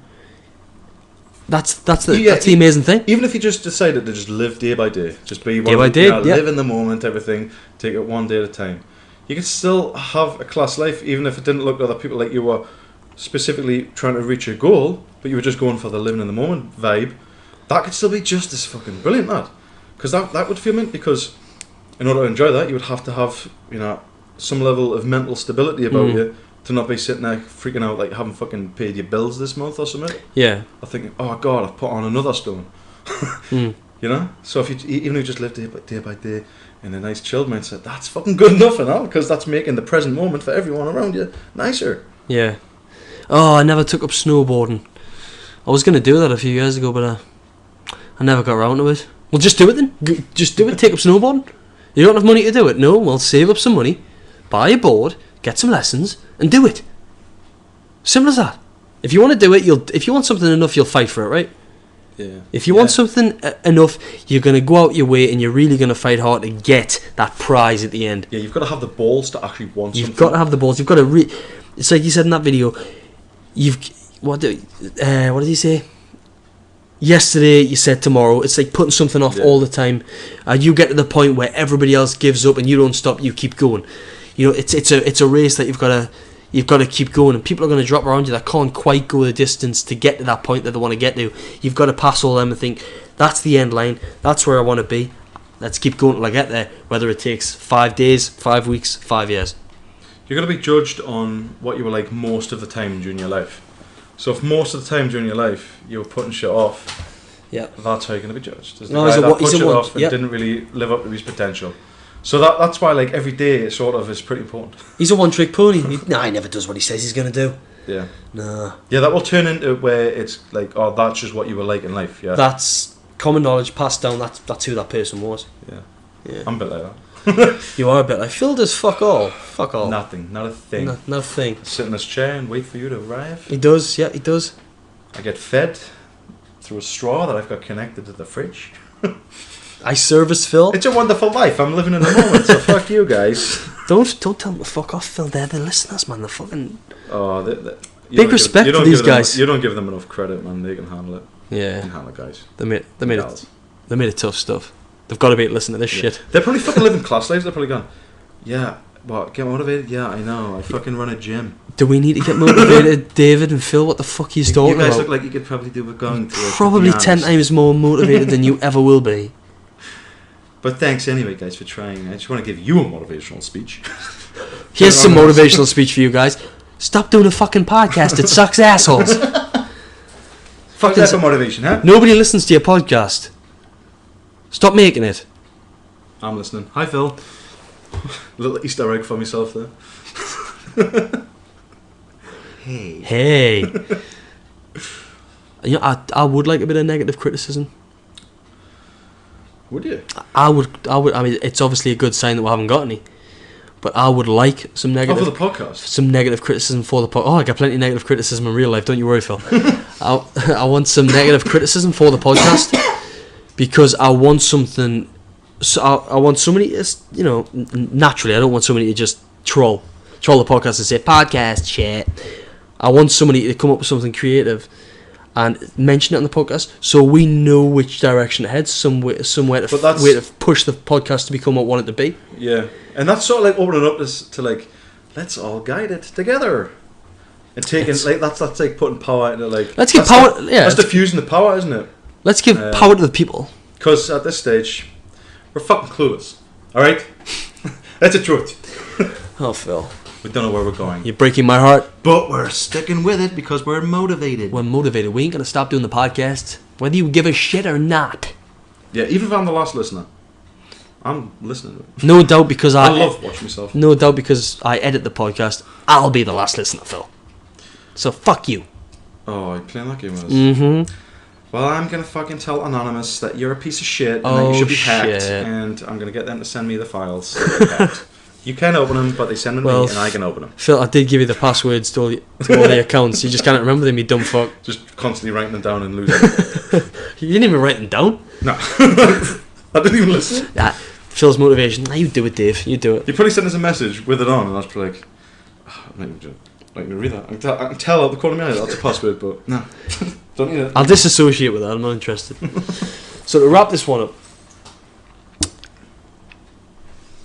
That's the amazing thing. Even if you just decided to just live day by day, just be Day by day, yeah. live in the moment, everything, take it one day at a time. You could still have a class life, even if it didn't look at other people like you were specifically trying to reach your goal, but you were just going for the living in the moment vibe. That could still be just as fucking brilliant, that. Because that would feel mint, because in order to enjoy that, you would have to have, you know, some level of mental stability about you, to not be sitting there freaking out like haven't fucking paid your bills this month or something. Yeah. Or thinking, oh god, I've put on another stone. You know? So if you even if you just live day by day in a nice chilled mindset, that's fucking good enough, you know? Because that's making the present moment for everyone around you nicer. Yeah. Oh, I never took up snowboarding. I was going to do that a few years ago, but I never got around to it. Well, just do it then. Just do it. Take up snowboarding. You don't have money to do it. No, well, save up some money, buy a board, get some lessons, and do it. Simple as that. If you want to do it, if you want something enough, you'll fight for it, right? Yeah. If you want something enough, you're going to go out your way and you're really going to fight hard to get that prize at the end. Yeah, you've got to have the balls to actually want something. You've got to have the balls. You've got to it's like you said in that video. What did he say? Yesterday you said tomorrow. It's like putting something off all the time. You get to the point where everybody else gives up and you don't stop. You keep going. You know, it's a race that you've got to keep going, and people are going to drop around you that can't quite go the distance to get to that point that they want to get to. You've got to pass all them and think, that's the end line, that's where I want to be. Let's keep going till I get there, whether it takes 5 days, 5 weeks, 5 years. You're going to be judged on what you were like most of the time during your life. So if most of the time during your life you were putting shit off, that's how you're going to be judged. There's the guy that put shit off and didn't really live up to his potential. So that's why, like, every day sort of is pretty important. He's a one-trick pony. He never does what he says he's going to do. Yeah. Nah. Yeah, that will turn into where it's like, oh, that's just what you were like in life. Yeah. That's common knowledge passed down. That's who that person was. Yeah. I'm a bit like that. You are a bit like, Phil does fuck all. Fuck all. Nothing. Not a thing. Not a thing. I sit in this chair and wait for you to arrive. He does. Yeah, he does. I get fed through a straw that I've got connected to the fridge. I service Phil. It's a wonderful life. I'm living in the moment, so fuck you guys. Don't tell them to fuck off, Phil. They're the listeners, man. They're fucking... Oh, big respect for these guys. You don't give them enough credit, man. They can handle it. Yeah. They can handle it, guys. They made it tough stuff. They've got to be able to listen to this shit. They're probably fucking living class lives. They're probably gone, yeah, what, get motivated? Yeah, I know. I fucking run a gym. Do we need to get motivated, David and Phil? What the fuck are you talking about? You guys look like you could probably do with going to probably 10 times more motivated than you ever will be. But thanks anyway, guys, for trying. I just want to give you a motivational speech. Here's some motivational speech for you guys. Stop doing a fucking podcast. It sucks, assholes. Fuck that for motivation, huh? Nobody listens to your podcast. Stop making it. I'm listening. Hi, Phil. Little Easter egg for myself there. Hey. You know, I would like a bit of negative criticism. Would you? I would. I mean, it's obviously a good sign that we haven't got any. But I would like some negative... for the podcast? Some negative criticism for the podcast. Oh, I got plenty of negative criticism in real life. Don't you worry, Phil. I want some negative criticism for the podcast. Because I want something... So I want somebody... You know, naturally, I don't want somebody to just troll the podcast and say, podcast shit. I want somebody to come up with something creative and mention it on the podcast so we know which direction to head, somewhere to push the podcast to become what we want it to be. Yeah. And that's sort of like opening up to like, let's all guide it together. And taking, like, that's like putting power into, like... Let's give power... That's diffusing the power, isn't it? Let's give power to the people. Because at this stage, we're fucking clueless. Alright? That's the truth. Oh, Phil. We don't know where we're going. You're breaking my heart. But we're sticking with it because we're motivated. We're motivated. We ain't going to stop doing the podcast, whether you give a shit or not. Yeah, even if I'm the last listener, I'm listening to it. No doubt because I love watching myself. No doubt because I edit the podcast, I'll be the last listener, Phil. So fuck you. Oh, you're playing that game with us? Mm-hmm. Well, I'm going to fucking tell Anonymous that you're a piece of shit and that you should be hacked. And I'm going to get them to send me the files. You can open them, but they send them to me and I can open them. Phil, I did give you the passwords to all the accounts. You just can't remember them, you dumb fuck. Just constantly writing them down and losing them. You didn't even write them down? No. I didn't even listen. Yeah, Phil's motivation. You do it, Dave. You do it. You probably sent us a message with it on, and I was probably like, I'm not even going to read that. I can tell they're calling me out. That's a password, but no. Don't need it. I'll disassociate with that. I'm not interested. So to wrap this one up,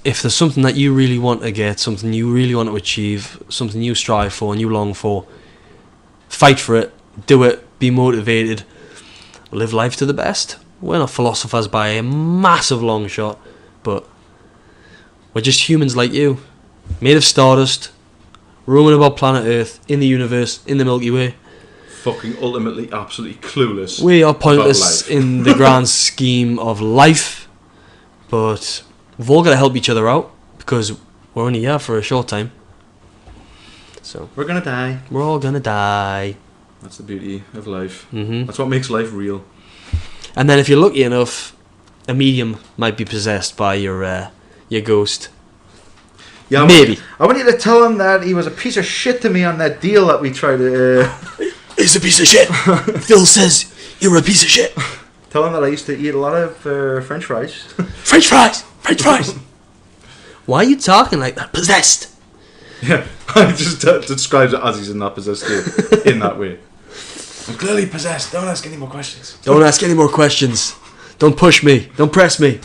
if there's something that you really want to get, something you really want to achieve, something you strive for and you long for, fight for it, do it, be motivated, live life to the best. We're not philosophers by a massive long shot, but we're just humans like you, made of stardust, roaming about planet Earth, in the universe, in the Milky Way. Fucking ultimately, absolutely clueless. We are pointless in the grand scheme of life, but we've all got to help each other out because we're only here for a short time. So We're gonna die. we're all gonna die. That's the beauty of life. Mm-hmm. That's what makes life real. And then if you're lucky enough, a medium might be possessed by your ghost. Yeah, Maybe. I want you to tell him that he was a piece of shit to me on that deal that we tried to... He's a piece of shit. Phil says you're a piece of shit. Tell him that I used to eat a lot of French fries. French fries! French fries! Why are you talking like that? Possessed! Yeah, I just describes it as he's in that possessed state, in that way. I'm clearly possessed. Don't ask any more questions. Don't ask any more questions. Don't push me. Don't press me.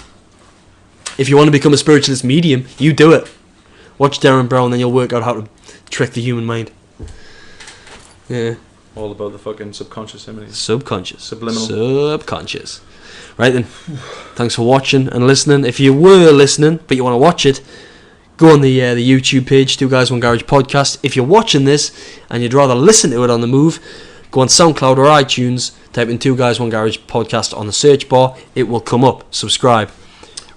If you want to become a spiritualist medium, you do it. Watch Darren Brown, then you'll work out how to trick the human mind. Yeah. All about the fucking subconscious images. Subconscious. Subliminal. Subconscious. Right then. Thanks for watching and listening. If you were listening, but you want to watch it, go on the YouTube page, 2 Guys 1 Garage Podcast. If you're watching this and you'd rather listen to it on the move, go on SoundCloud or iTunes, type in 2 Guys 1 Garage Podcast on the search bar. It will come up. Subscribe.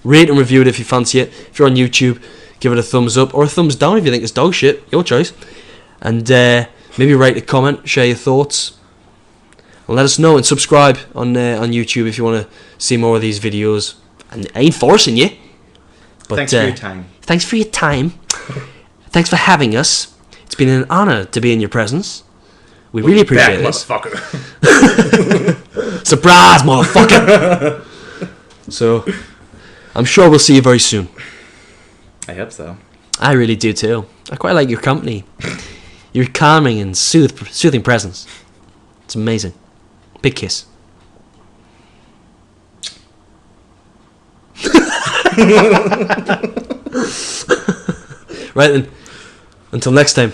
Rate and review it if you fancy it. If you're on YouTube, give it a thumbs up or a thumbs down if you think it's dog shit. Your choice. And maybe write a comment, share your thoughts, and let us know. And subscribe on YouTube if you want to see more of these videos. And I ain't forcing you. But, Thanks for your time. Thanks for your time. Thanks for having us. It's been an honour to be in your presence. We really appreciate this. Motherfucker. Surprise, motherfucker! So, I'm sure we'll see you very soon. I hope so. I really do too. I quite like your company. Your calming and soothing presence. It's amazing. Big kiss. Right then. Until next time.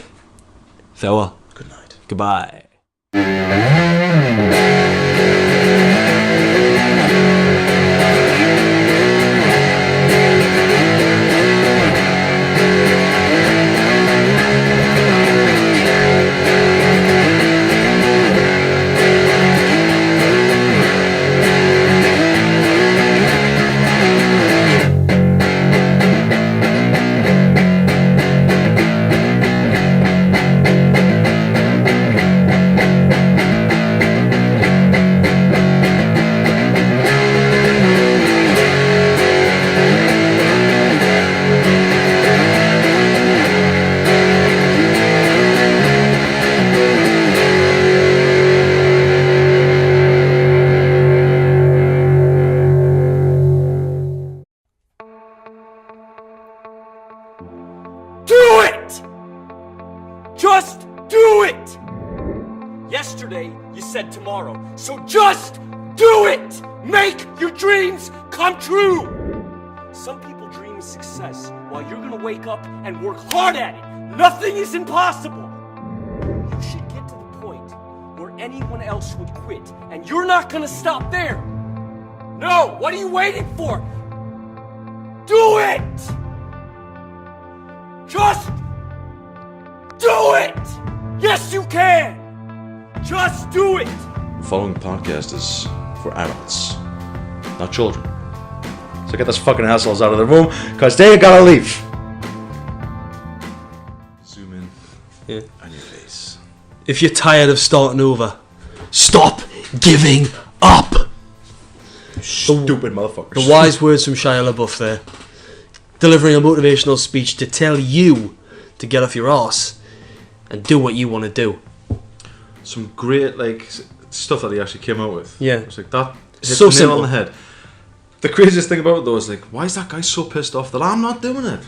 Farewell. Good night. Goodbye. Do it! Just do it! Yesterday, you said tomorrow. So just do it! Make your dreams come true! Some people dream of success while you're gonna wake up and work hard at it. Nothing is impossible. You should get to the point where anyone else would quit, and you're not gonna stop there. No, what are you waiting for? Do it! Just do it! Yes, you can! Just do it! The following podcast is for adults, not children. So get those fucking assholes out of the room, because they gotta leave. Zoom in on your face. If you're tired of starting over, stop giving up. Stupid motherfuckers. The wise words from Shia Labeouf there. Delivering a motivational speech to tell you to get off your arse and do what you want to do. Some great stuff that he actually came out with. Yeah. It's like that hits So the nail simple. on the head. The craziest thing about it though is why is that guy so pissed off that I'm not doing it?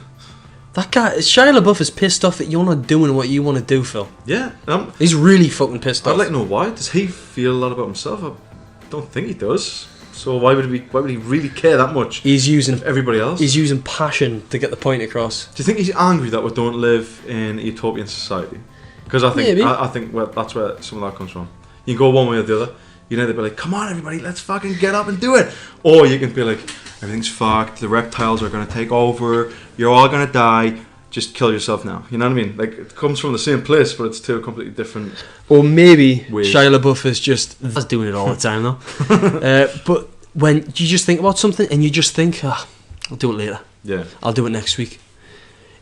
That guy, Shia Labeouf, is pissed off that you're not doing what you want to do, Phil. Yeah. He's really fucking pissed off. I'd like to know why. Does he feel a lot about himself? I don't think he does. So why would he really care that much? He's using Everybody else. He's using passion to get the point across. Do you think he's angry that we don't live in a utopian society? Because I think Maybe. I think that's where some of that comes from. You can go one way or the other. You can either be like, come on everybody, let's fucking get up and do it. Or you can be like, everything's fucked, the reptiles are going to take over, you're all going to die, just kill yourself now. You know what I mean? It comes from the same place, but it's two completely different. Or maybe Ways. Shia Labeouf is just that's doing it all the time though. But when you just think about something and you just think, I'll do it later. Yeah. I'll do it next week.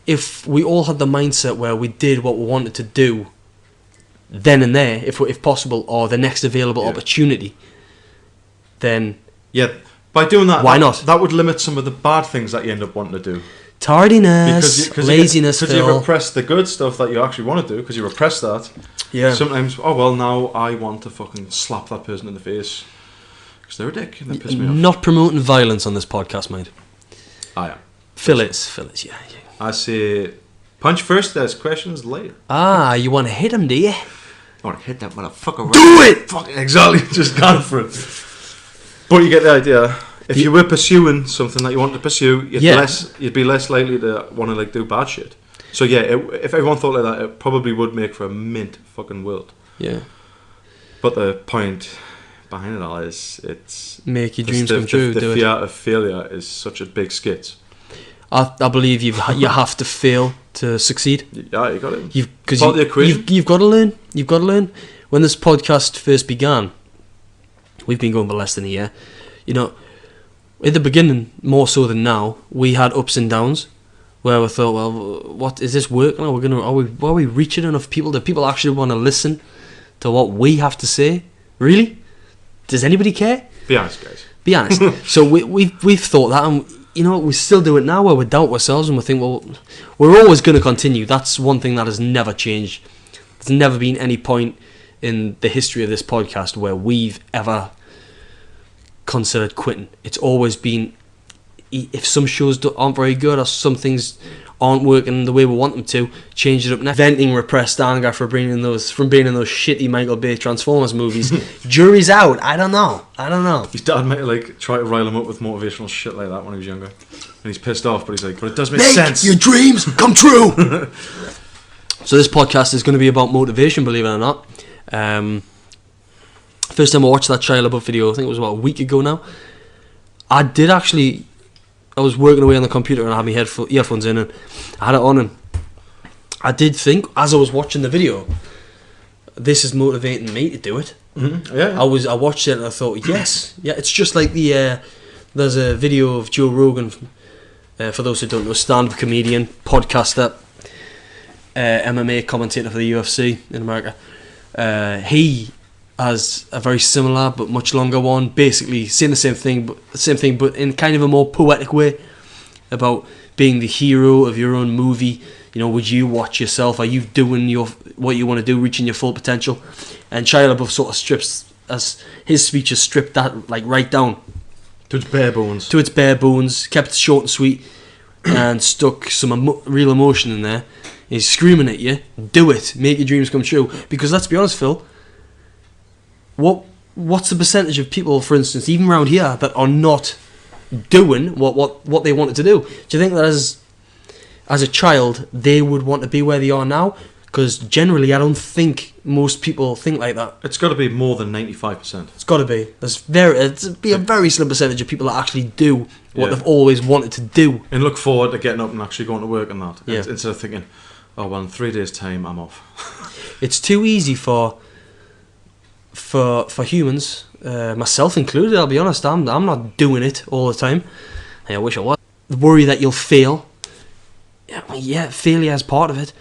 if we all had the mindset where we did what we wanted to do then and there, if possible, or the next available opportunity, then by doing that, why not? That would limit some of the bad things that you end up wanting to do. Tardiness, laziness, because you repress the good stuff that you actually want to do, because you repress that. Yeah. Sometimes, now I want to fucking slap that person in the face because they're a dick and they piss me off. Not promoting violence on this podcast, mate. I am. Fill it, yeah. I say, punch first, there's questions later. You want to him, do you? I want to hit that motherfucker right. Do it! Fucking exactly, just gone for it. But you get the idea. If you were pursuing something that you want to pursue, you'd be less likely to want to like do bad shit. So yeah, if everyone thought like that, it probably would make for a mint fucking world. Yeah. But the point behind it all is it's make your dreams come true. The fear of failure is such a big skit. I believe you have to fail to succeed. Yeah, you got it. You've got to learn. You've got to learn. When this podcast first began, we've been going for less than a year. You know, at the beginning, more so than now, we had ups and downs where we thought, well, what is this working? Are we reaching enough people? Do people actually want to listen to what we have to say? Really? Does anybody care? Be honest, guys. Be honest. So we've thought that, and you know, we still do it now where we doubt ourselves and we think, well, we're always going to continue. That's one thing that has never changed. There's never been any point in the history of this podcast where we've ever considered quitting. It's always been, if some shows aren't very good or some things aren't working the way we want them to, change it up next. Venting repressed anger from being in those shitty Michael Bay Transformers movies. Jury's out. I don't know. His dad might like try to rile him up with motivational shit like that when he was younger, and he's pissed off. But he's like, but it does make sense. Your dreams come true. So this podcast is going to be about motivation, believe it or not. First time I watched that Shia Labeouf video, I think it was about a week ago now. I was working away on the computer and I had my earphones in and I had it on, and I did think, as I was watching the video, this is motivating me to do it. Mm-hmm. Yeah. I watched it and I thought, yes. Yeah, it's just like there's a video of Joe Rogan, for those who don't know, stand-up comedian, podcaster, MMA commentator for the UFC in America. He has a very similar but much longer one, basically saying the same thing but in kind of a more poetic way, about being the hero of your own movie. You know, would you watch yourself? Are you doing what you want to do, reaching your full potential? And Shia LaBeouf sort of strips, as his speech is stripped that like right down to its bare bones, kept it short and sweet, and stuck some real emotion in there. He's screaming at you, do it, make your dreams come true. Because let's be honest, Phil, what's the percentage of people, for instance, even around here, that are not doing what they wanted to do? Do you think that as a child they would want to be where they are now? Because generally I don't think most people think like that. It's got to be more than 95%. It's got to be. It'd be a very slim percentage of people that actually do what they've always wanted to do. And look forward to getting up and actually going to work on that. Yeah. Instead of thinking, oh well, in 3 days time I'm off. It's too easy for humans, myself included. I'll be honest, I'm not doing it all the time. I wish I was. The worry that you'll fail. Yeah, failure is part of it.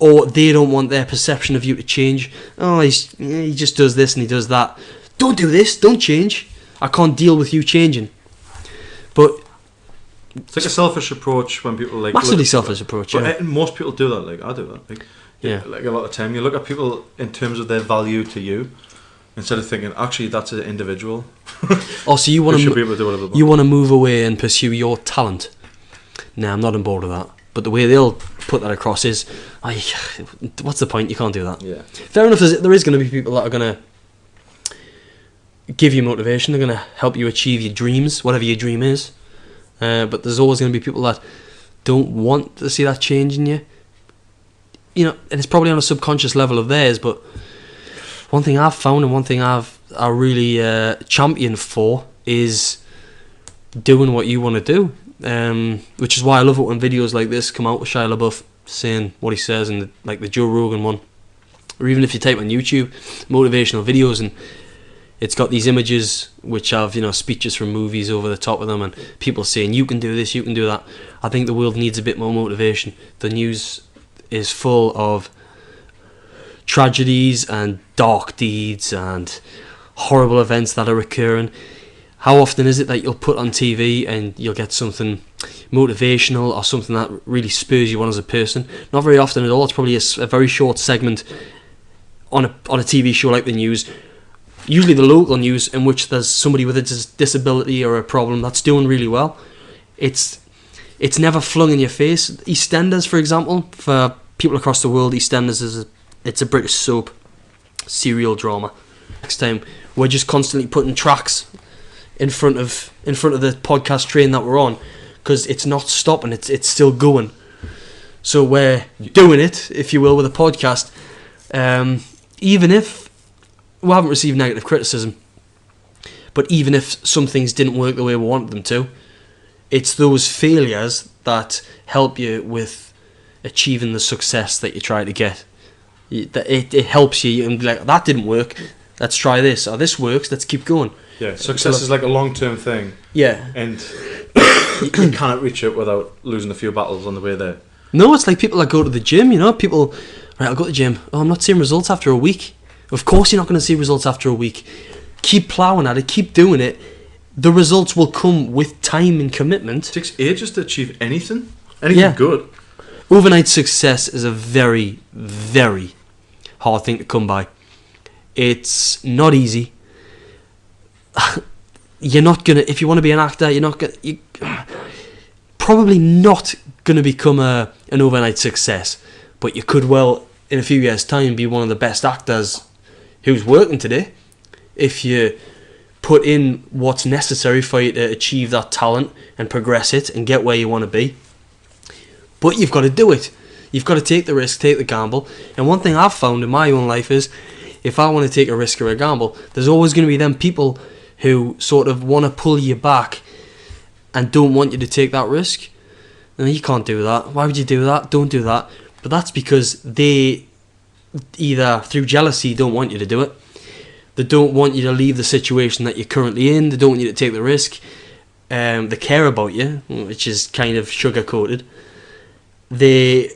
Or they don't want their perception of you to change. Oh, he just does this and he does that. Don't do this. Don't change. I can't deal with you changing. But it's like a selfish approach when people like massively selfish approach. But most people do that. Like I do that. Like a lot of time, you look at people in terms of their value to you, instead of thinking, actually, that's an individual. So you want to be able to do whatever. You want to move away and pursue your talent. No, I'm not on board with that. But the way they'll put that across is, what's the point? You can't do that. Yeah. Fair enough. There is going to be people that are going to give you motivation. They're going to help you achieve your dreams, whatever your dream is. But there's always going to be people that don't want to see that change in you. You know, and it's probably on a subconscious level of theirs. But one thing I've found, and one thing I really champion for, is doing what you want to do. Which is why I love it when videos like this come out with Shia LaBeouf saying what he says, and like the Joe Rogan one, or even if you type on YouTube motivational videos, and It's got these images which have, you know, speeches from movies over the top of them, and people saying, you can do this, you can do that. I think the world needs a bit more motivation. The news is full of tragedies and dark deeds and horrible events that are occurring. How often is it that you'll put on TV and you'll get something motivational or something that really spurs you on as a person? Not very often at all. It's probably a very short segment on a TV show like the news, usually the local news, in which there's somebody with a disability or a problem that's doing really well. It's never flung in your face. EastEnders, for example, for people across the world, EastEnders it's a British soap, serial drama. Next time, we're just constantly putting tracks in front of the podcast train that we're on, because it's not stopping. It's still going. So we're doing it, if you will, with a podcast. Even if we haven't received negative criticism, but even if some things didn't work the way we wanted them to, it's those failures that help you with achieving the success that you try to get. It helps you. You can be like, that didn't work, let's try this. Or this works, let's keep going. Yeah, success is like a long-term thing. Yeah. And you cannot reach it without losing a few battles on the way there. No, it's like people that go to the gym, you know, people, right, I'll go to the gym. Oh, I'm not seeing results after a week. Of course you're not going to see results after a week. Keep ploughing at it, keep doing it. The results will come with time and commitment. It takes ages to achieve anything good. Overnight success is a very, very hard thing to come by. It's not easy. You're not gonna, if you want to be an actor, you're probably not gonna become an overnight success. But you could well, in a few years' time, be one of the best actors who's working today, if you put in what's necessary for you to achieve that talent and progress it and get where you want to be. But you've got to do it. You've got to take the risk, take the gamble. And one thing I've found in my own life is, if I want to take a risk or a gamble, there's always going to be them people who sort of want to pull you back and don't want you to take that risk. No, you can't do that. Why would you do that? Don't do that. But that's because they either, through jealousy, don't want you to do it. They don't want you to leave the situation that you're currently in. They don't want you to take the risk. They care about you, which is kind of sugar-coated. They